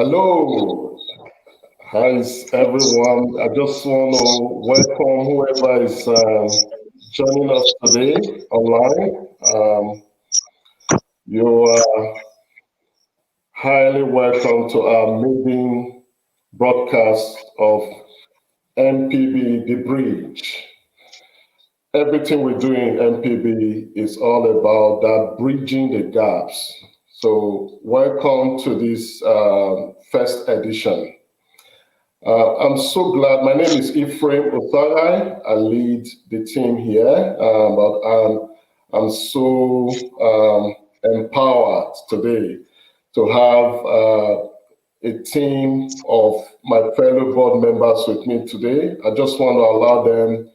Hello, hi everyone. I just want to welcome whoever is joining us today online. You are highly welcome to our maiden broadcast of MPB The Bridge. Everything we do in MPB is all about that bridging the gaps. So, welcome to this first edition. I'm so glad. My name is Ephraim Othagai. I lead the team here, but I'm so empowered today to have a team of my fellow board members with me today. I just want to allow them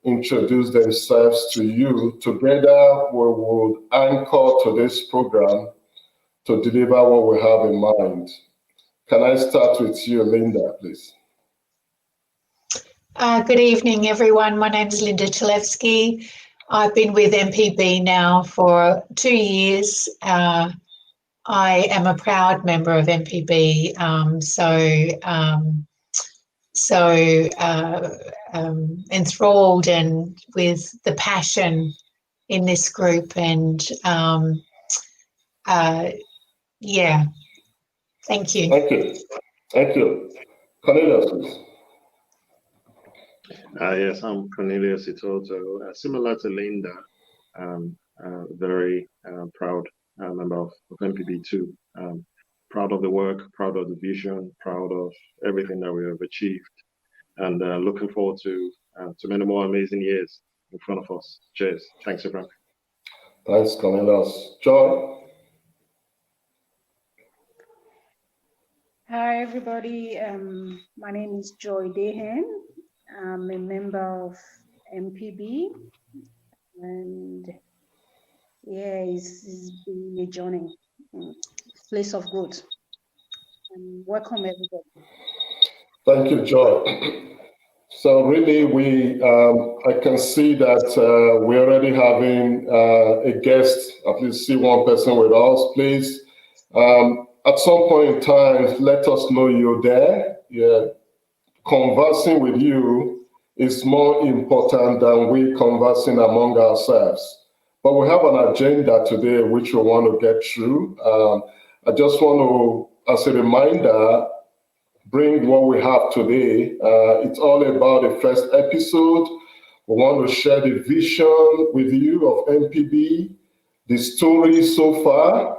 introduce themselves to you. Together, we will anchor today's program to deliver what we have in mind. Can I start with you, Linda, please? Good evening, everyone. My name is Linda Chalevsky. I've been with MPB now for 2 years. I am a proud member of MPB, enthralled and with the passion in this group, and yeah, thank you. Thank you. Cornelius, please. Yes, I'm Cornelius Itoto. Similar to Linda, very proud member of MPB2. Proud of the work, proud of the vision, proud of everything that we have achieved, and looking forward to many more amazing years in front of us. Cheers. Thanks, everyone. Thanks, Cornelius. Joy? Hi, everybody. My name is Joy Dehan. I'm a member of MPB, and yeah, it's been a journey, place of growth. And welcome, everybody. Thank you, Joy. So really, I can see that we're already having a guest. At least see one person with us, please. At some point in time, let us know you're there. Yeah, conversing with you is more important than we conversing among ourselves. But we have an agenda today which we want to get through. I just want to, as a reminder, bring what we have today. It's all about the first episode. We want to share the vision with you of MPB, the story so far,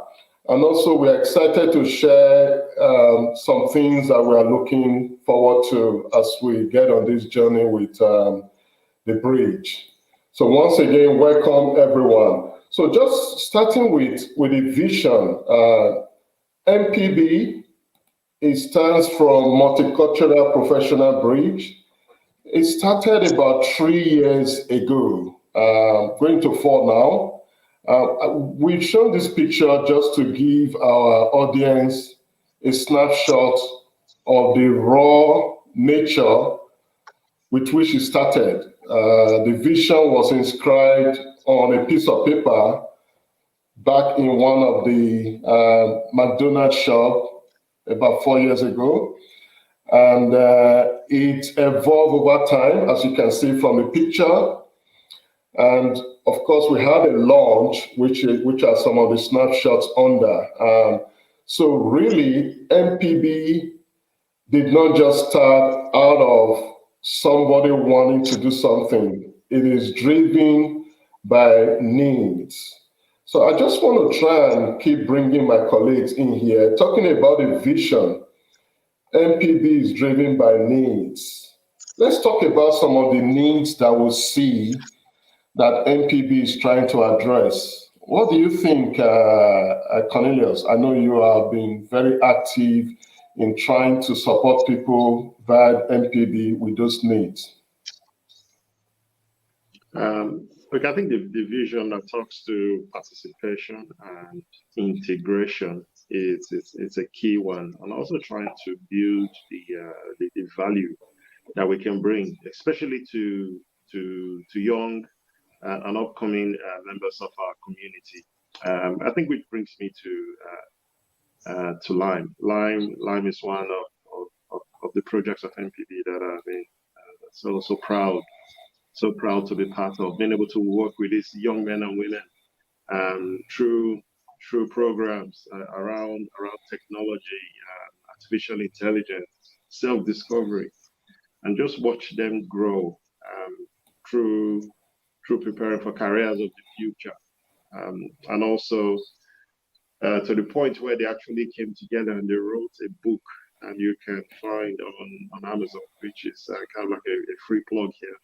and also we're excited to share some things that we are looking forward to as we get on this journey with the bridge. So once again, welcome everyone. So just starting with the vision, MPB, it stands for Multicultural Professional Bridge. It started about 3 years ago, going to 4 now. We've shown this picture just to give our audience a snapshot of the raw nature with which it started. The vision was inscribed on a piece of paper back in one of the McDonald's shop about 4 years ago. And it evolved over time, as you can see from the picture. And of course, we had a launch, which are some of the snapshots under. So really, MPB did not just start out of somebody wanting to do something. It is driven by needs. So I just want to try and keep bringing my colleagues in here, talking about the vision. MPB is driven by needs. Let's talk about some of the needs that we see that MPB is trying to address. What do you think, Cornelius? I know you have been very active in trying to support people via MPB with those needs. Look, I think the vision that talks to participation and integration is a key one, and also trying to build the value that we can bring, especially to young and upcoming members of our community. I think which brings me to to LiME. LiME is one of the projects of MPB that I've been so proud to be part of, being able to work with these young men and women through programs around technology, artificial intelligence, self-discovery, and just watch them grow through preparing for careers of the future, and also to the point where they actually came together and they wrote a book, and you can find on Amazon, which is kind of like a free plug here.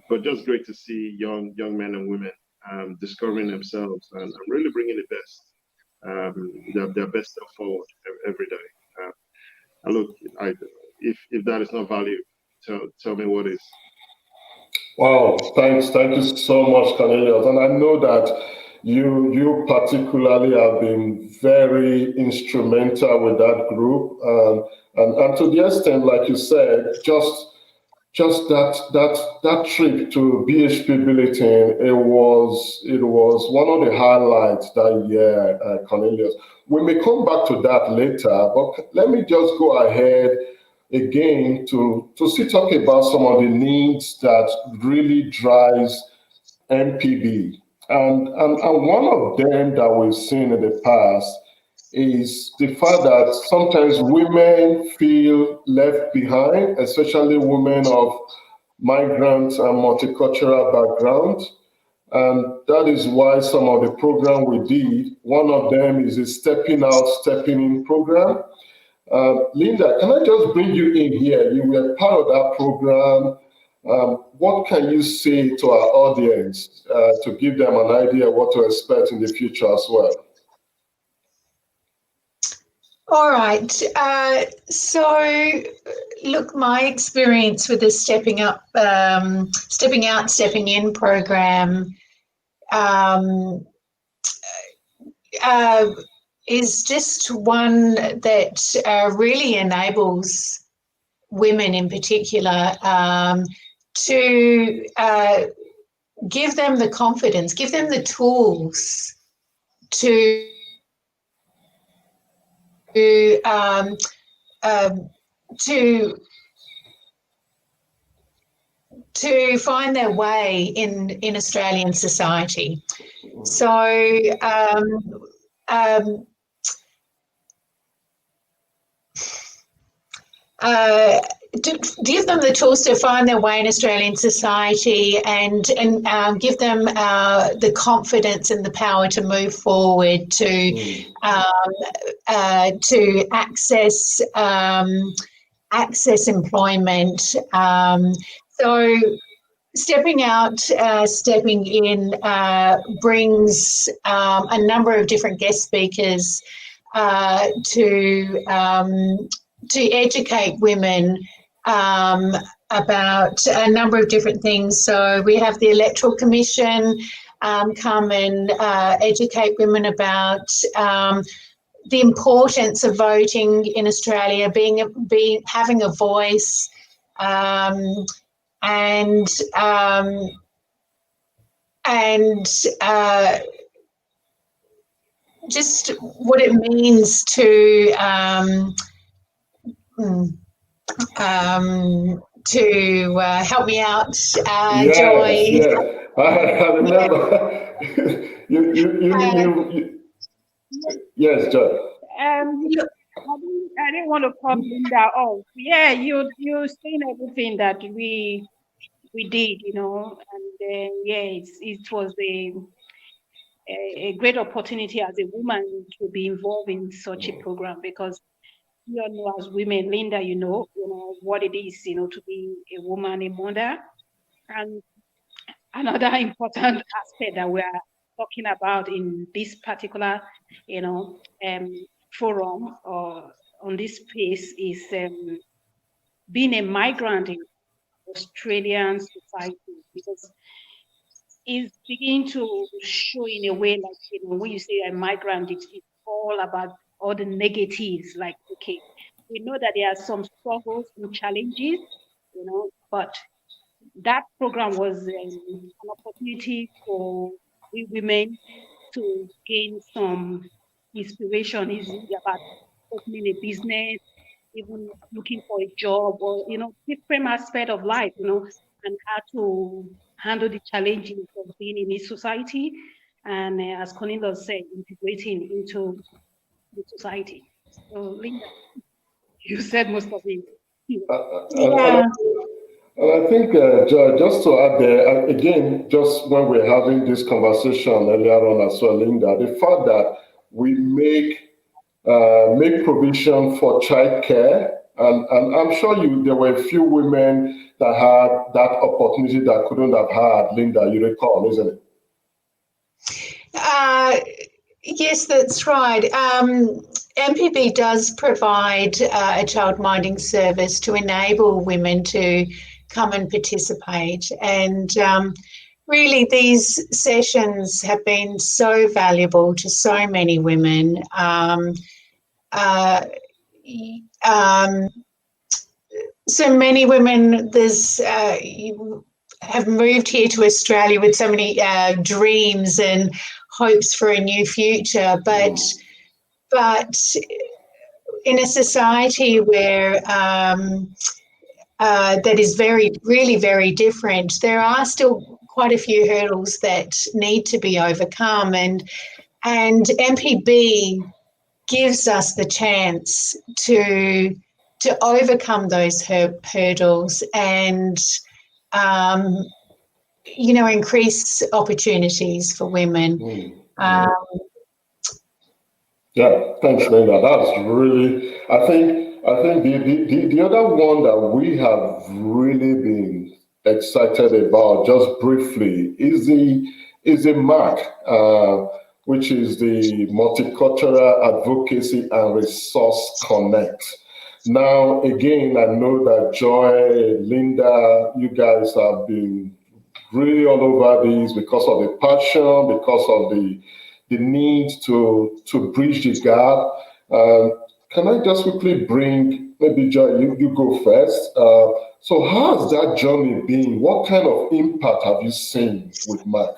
But just great to see young men and women discovering themselves and really bringing the best, their best self forward every day. And look, if that is not value, tell me what is. Wow, thank you so much, Cornelius. And I know that you particularly have been very instrumental with that group, and to the extent, like you said, just that trip to BHP Billiton, it was one of the highlights that year, Cornelius. We may come back to that later, but let me just go ahead again to still talk about some of the needs that really drives MPB. And one of them that we've seen in the past is the fact that sometimes women feel left behind, especially women of migrant and multicultural backgrounds. And that is why some of the program we did, one of them is a Stepping Out, Stepping In program. Linda, can I just bring you in here? You were part of that program. What can you say to our audience to give them an idea what to expect in the future as well? All right. So, look, my experience with the Stepping Out, Stepping In program is just one that really enables women in particular to give them the confidence, give them the tools to find their way in Australian society. So to give them the tools to find their way in Australian society and give them the confidence and the power to move forward, to access employment. So Stepping Out, Stepping In brings a number of different guest speakers to educate women about a number of different things. So we have the Electoral Commission come and educate women about the importance of voting in Australia, having a voice, and just what it means to help me out, Yes, Joy. yes. I remember. you, yes, Joy. I didn't want to cut Linda off. Yeah, you're saying everything that we did, you know, and yeah, it was a great opportunity as a woman to be involved in such a program, because you all know, as women, Linda, you know what it is, you know, to be a woman, a mother. And another important aspect that we are talking about in this particular, you know, forum or on this space is being a migrant in Australian society, because it's beginning to show in a way, like, you know, when you say a migrant, it's all about all the negatives. Like, okay, we know that there are some struggles and challenges, you know, but that program was an opportunity for we women to gain some inspiration is about opening a business, even looking for a job, or different aspect of life, and how to handle the challenges of being in this society, and as Cornelia said, integrating into the society. So, Linda, you said most of it. Yeah. And I think, just to add there, again, just when we're having this conversation earlier on as well, Linda, the fact that we make provision for childcare, and I'm sure there were a few women that had that opportunity that couldn't have had, Linda, you recall, isn't it? Yes, that's right. MPB does provide a childminding service to enable women to come and participate. And really, these sessions have been so valuable to so many women. So many women have moved here to Australia with so many dreams and hopes for a new future, but in a society where that is really very different, there are still quite a few hurdles that need to be overcome, and MPB gives us the chance to overcome those hurdles and increase opportunities for women. Yeah, thanks, Linda. That's really, I think the other one that we have really been excited about, just briefly, is the MARC, which is the Multicultural Advocacy and Resource Connect. Now, again, I know that Joy, Linda, you guys have been really all over these because of the passion, because of the need to bridge the gap. Can I just quickly bring, maybe Joy, you go first. So how has that journey been? What kind of impact have you seen with MARC?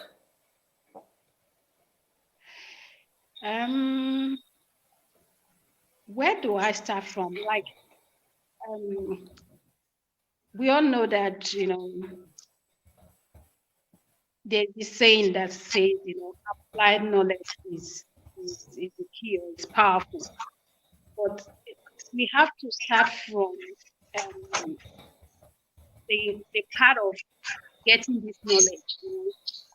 Where do I start from? We all know that, there's this saying that says, applied knowledge is the key, or it's powerful. But we have to start from the part of getting this knowledge.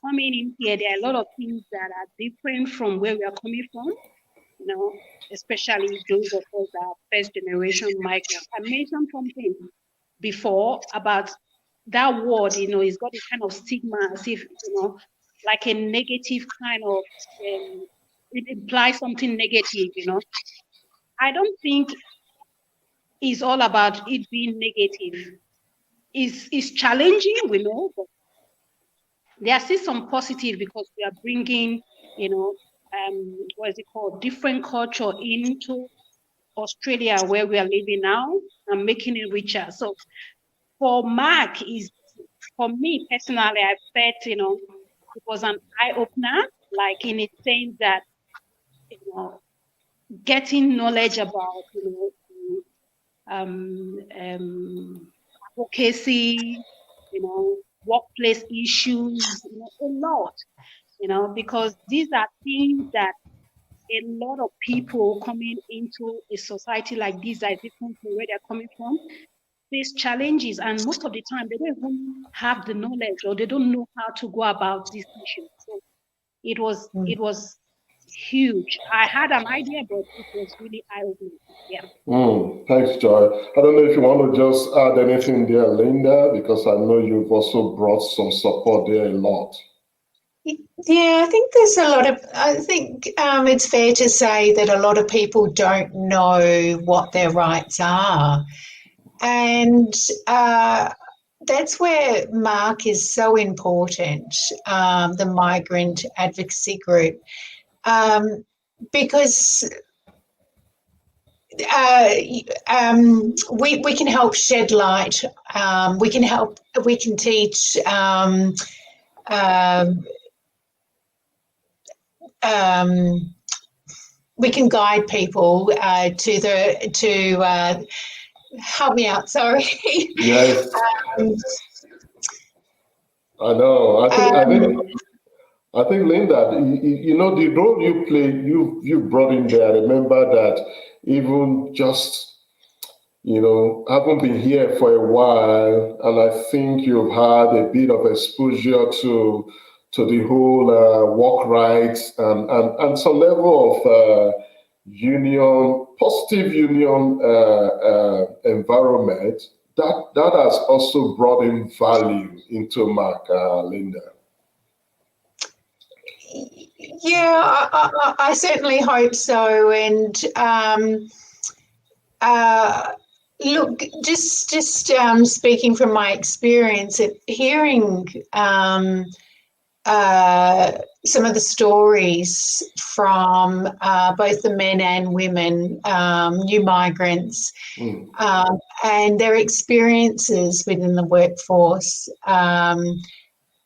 Coming in here, there are a lot of things that are different from where we are coming from, especially those of us that are first generation migrants. I mentioned something before about that word, it's got a kind of stigma, as if, like a negative kind of, it implies something negative, I don't think it's all about it being negative. It's challenging, we know, but there are still some positive, because we are bringing, what is it called, different culture into Australia, where we are living now, and making it richer. So for MARC, for me personally, I felt, it was an eye-opener, like in a sense that, getting knowledge about, advocacy, workplace issues, a lot, because these are things that a lot of people coming into a society like this that is different from where they're coming from face challenges, and most of the time they don't even have the knowledge, or they don't know how to go about these issues. So it was huge. I had an idea, but it was really eye-opening. Yeah. Thanks, Joy. I don't know if you want to just add anything there, Linda, because I know you've also brought some support there a lot. Yeah, I think there's a lot of, I think it's fair to say that a lot of people don't know what their rights are. And that's where MARC is so important, the Migrant Advocacy Group, because we can help shed light. We can teach guide people to help me out. Sorry. Yes. I know. I think, Linda, you know, the role you play, you brought in there. I remember that even just, you know, haven't been here for a while, and I think you've had a bit of exposure to the whole work rights and some level of positive union environment that has also brought in value into MARC, Linda. Yeah, I certainly hope so. And look, just speaking from my experience, hearing some of the stories from both the men and women, new migrants, and their experiences within the workforce,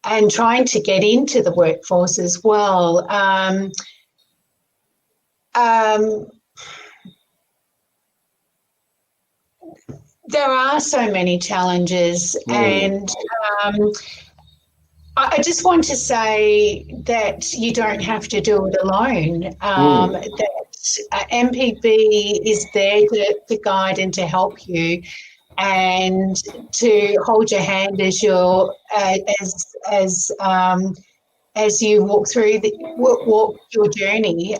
and trying to get into the workforce as well. There are so many challenges, and I just want to say that you don't have to do it alone. That MPB is there to guide and to help you, and to hold your hand as you walk through walk your journey.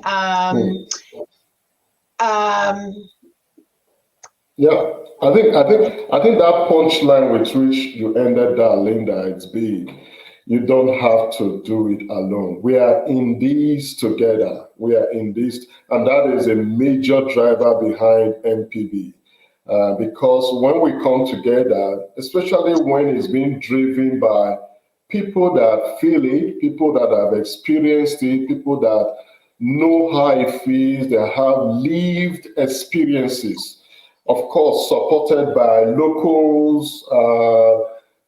Yeah, I think that punchline with which you ended that, Linda, it's big. You don't have to do it alone. We are in this together. We are in this, and that is a major driver behind MPB. Because when we come together, especially when it's being driven by people that feel it, people that have experienced it, people that know how it feels, they have lived experiences, of course, supported by locals,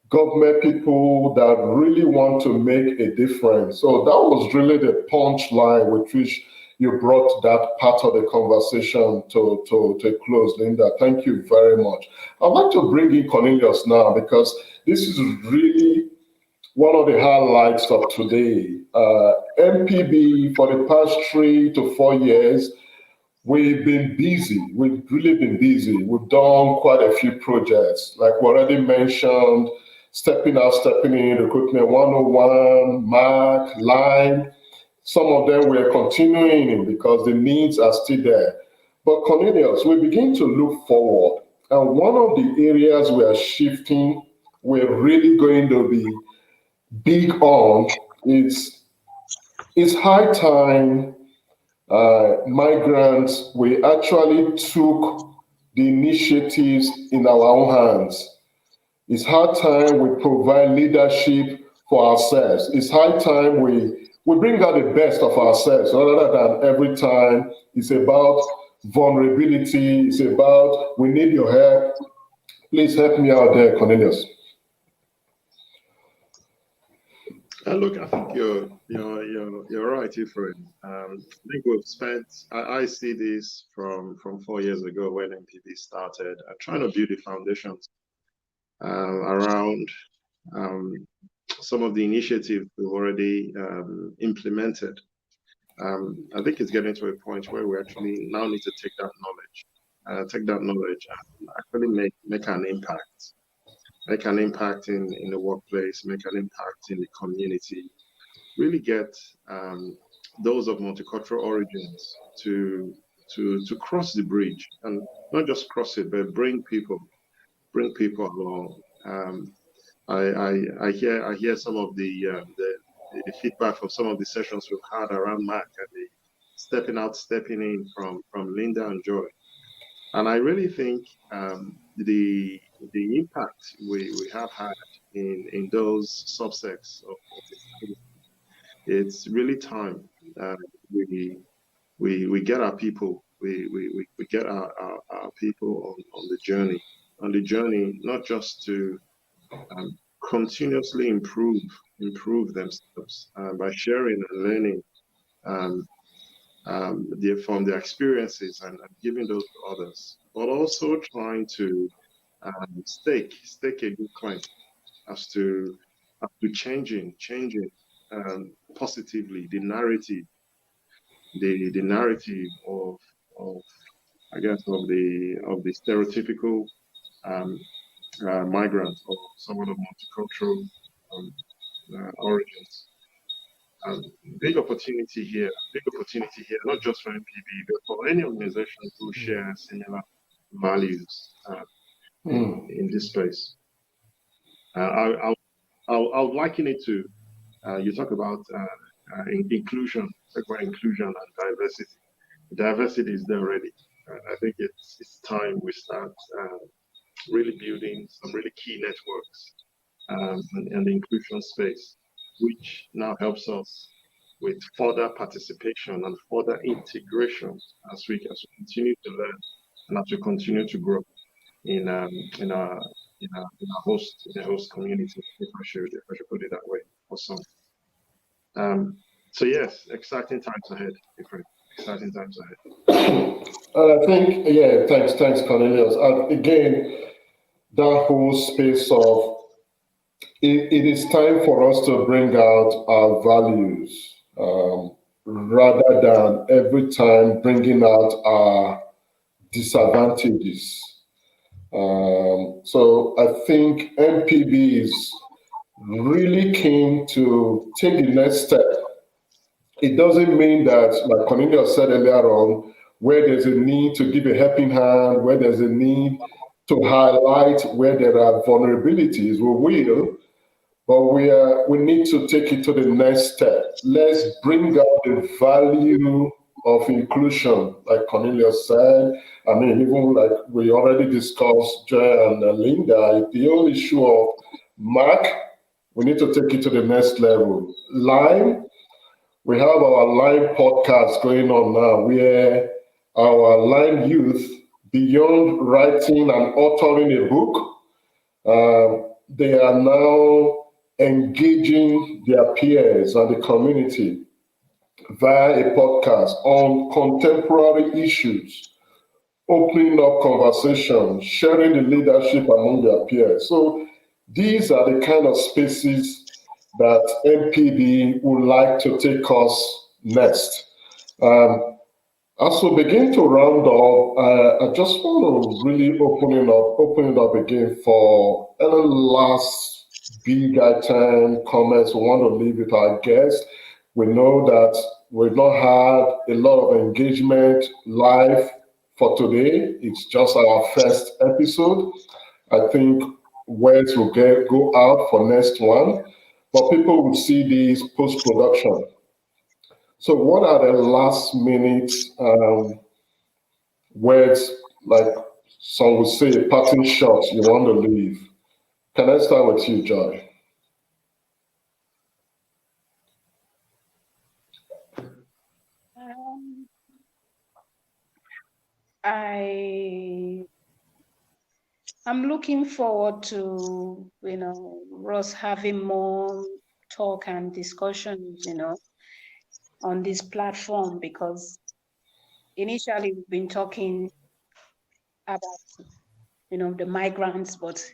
government people that really want to make a difference. So that was really the punchline with which you brought that part of the conversation to a close, Linda. Thank you very much. I'd like to bring in Cornelius now, because this is really one of the highlights of today. MPB, for the past 3 to 4 years, we've been busy. We've really been busy. We've done quite a few projects, like we already mentioned, Stepping Out, Stepping In, Recruitment 101, MARC, LiME. Some of them we're continuing because the needs are still there. But Cornelius, we begin to look forward. And one of the areas we are shifting, we're really going to be big on, it's high time migrants, we actually took the initiatives in our own hands. It's high time we provide leadership for ourselves. It's high time we bring out the best of ourselves, rather than every time it's about vulnerability, it's about we need your help. Please help me out there, Cornelius. Look, I think you're right, Ephraim. I think we've spent. I see this from 4 years ago when MPB started, trying to build the foundations around some of the initiatives we've already implemented. I think it's getting to a point where we actually now need to take that knowledge and actually make an impact. Make an impact in the workplace, make an impact in the community, really get those of multicultural origins to cross the bridge, and not just cross it, but bring people along. I hear some of the feedback from some of the sessions we've had around MARC and the stepping out, stepping in from Linda and Joy. And I really think the impact we have had in those subsects of the it's really time we get our people, we get our people on the journey, not just to continuously improve themselves by sharing and learning from their experiences and giving those to others, but also trying to stake a good claim as to changing positively the narrative of I guess of the stereotypical migrant or someone of multicultural origins. Big opportunity here, not just for MPB, but for any organization who share similar values in this space. I would liken it to, you talk about inclusion, inclusion and diversity. Diversity is there already. I think it's time we start really building some really key networks in the inclusion space, which now helps us with further participation and further integration as we continue to learn and as we continue to grow in our host community, if I should put it that way, or some. So yes, exciting times ahead, exciting times ahead. I think, yeah, thanks, Cornelius. Again, that whole space of it is time for us to bring out our values rather than every time bringing out our disadvantages. So I think MPB is really keen to take the next step. It doesn't mean that, like Cornelius said earlier on, where there's a need to give a helping hand, where there's a need to highlight where there are vulnerabilities, we will, but we need to take it to the next step. Let's bring out the value of inclusion, like Cornelius said. I mean, even like we already discussed, Joy and Linda, the whole issue of MARC, we need to take it to the next level. LiME, we have our LiME podcast going on now, where our LiME youth, beyond writing and authoring a book, they are now engaging their peers and the community via a podcast on contemporary issues, opening up conversations, sharing the leadership among their peers. So these are the kind of spaces that MPB would like to take us next. As we begin to round up, I just want to really open it up again for any last big item comments we want to leave with our guests. We know that we've not had a lot of engagement live for today. It's just our first episode. I think words will go out for next one, but people will see these post-production. So what are the last minute words, like some would say, parting shots you want to leave? Can I start with you, Joy? I'm looking forward to, Ross having more talk and discussions, on this platform, because initially we've been talking about, the migrants, but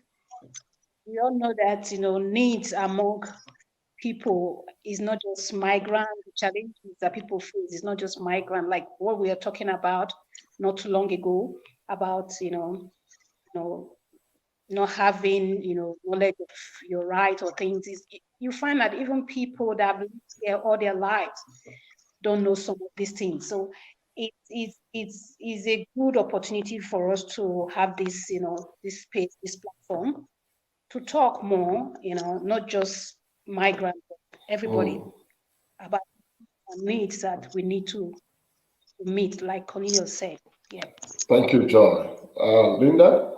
we all know that, needs among people is not just migrant. The challenges that people face is not just migrant, like what we are talking about not too long ago about, not having, knowledge of your rights or things. You find that even people that have lived here all their lives don't know some of these things. So it's a good opportunity for us to have this, this space, this platform to talk more, not just migrants, but everybody about needs that we need to meet, like Cornelius said. Yeah. Thank you, Joy. Linda?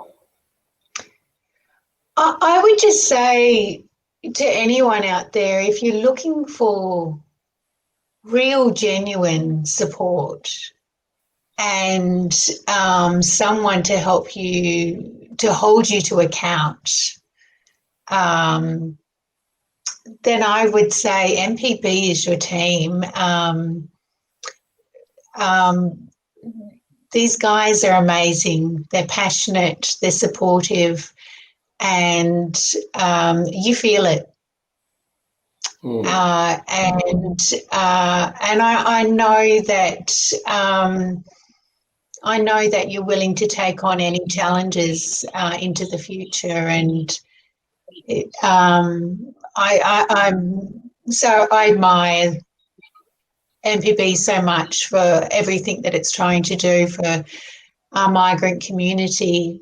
I would just say to anyone out there, if you're looking for real, genuine support and someone to help you, to hold you to account, then I would say MPB is your team. these guys are amazing. They're passionate, they're supportive, and you feel it. And I know that you're willing to take on any challenges into the future, and I admire MPB so much for everything that it's trying to do for our migrant community.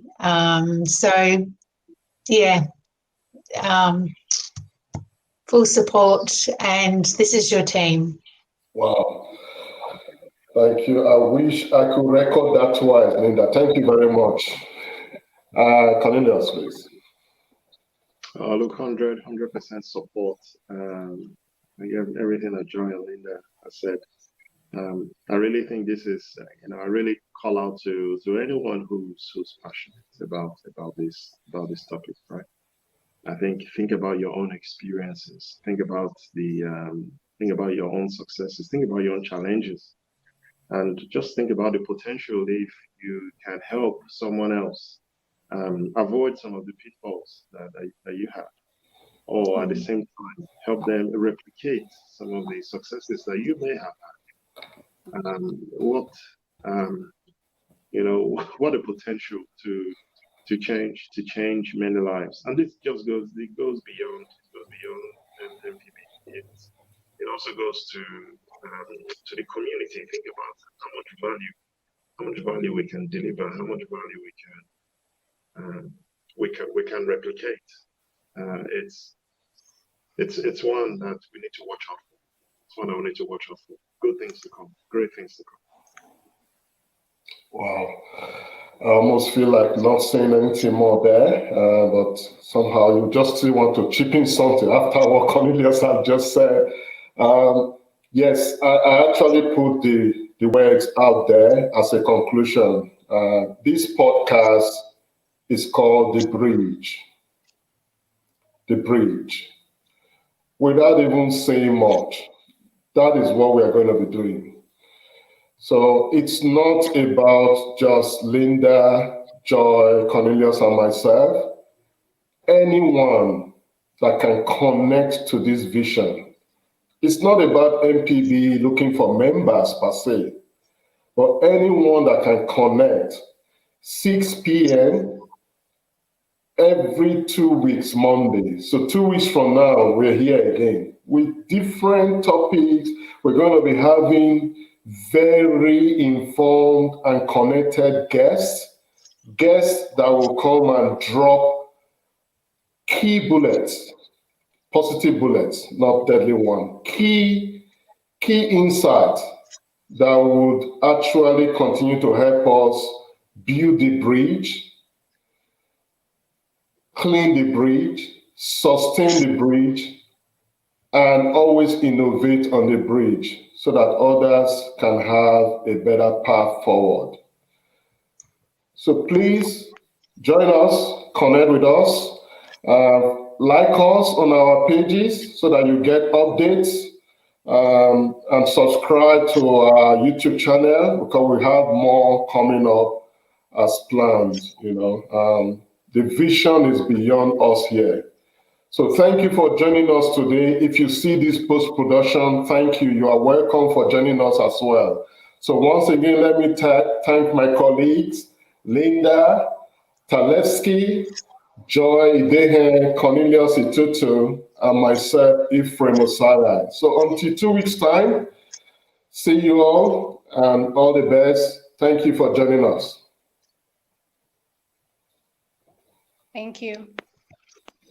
Full support, and this is your team. Wow. Thank you. I wish I could record that twice, Linda. Thank you very much. Cornelius, please. Look, 100% support. Everything that Joy and Linda has said. I really think this is, I really call out to anyone who's passionate about this topic, right? I think about your own experiences. Think about your own successes. Think about your own challenges, and just think about the potential if you can help someone else avoid some of the pitfalls that you have, or at the same time help them replicate some of the successes that you may have had. What a potential to change many lives, and this just goes beyond MPB. It also goes to the community. Think about how much value we can deliver, how much value we can replicate. It's one that we need to watch out for. It's one that we need to watch out for. Good things to come, great things to come. Wow. I almost feel like not saying anything more there, but somehow you just still want to chip in something after what Cornelius had just said. Yes, I actually put the words out there as a conclusion. This podcast is called The Bridge. The Bridge. Without even saying much, that is what we are going to be doing. So it's not about just Linda, Joy, Cornelius, and myself. Anyone that can connect to this vision. It's not about MPB looking for members per se, but anyone that can connect. 6 p.m. every 2 weeks, Monday. So 2 weeks from now, we're here again with different topics. We're going to be having very informed and connected guests that will come and drop key bullets, positive bullets, not deadly one, key insights that would actually continue to help us build the bridge, clean the bridge, sustain the bridge, and always innovate on the bridge so that others can have a better path forward. So please join us, connect with us, like us on our pages so that you get updates, and subscribe to our YouTube channel because we have more coming up as planned. The vision is beyond us here. So thank you for joining us today. If you see this post-production, thank you. You are welcome for joining us as well. So once again, let me thank my colleagues, Linda, Talevsky, Joy Idehe, Cornelius Itutu, and myself, Ephraim Osara. So until 2 weeks' time, see you all and all the best. Thank you for joining us. Thank you.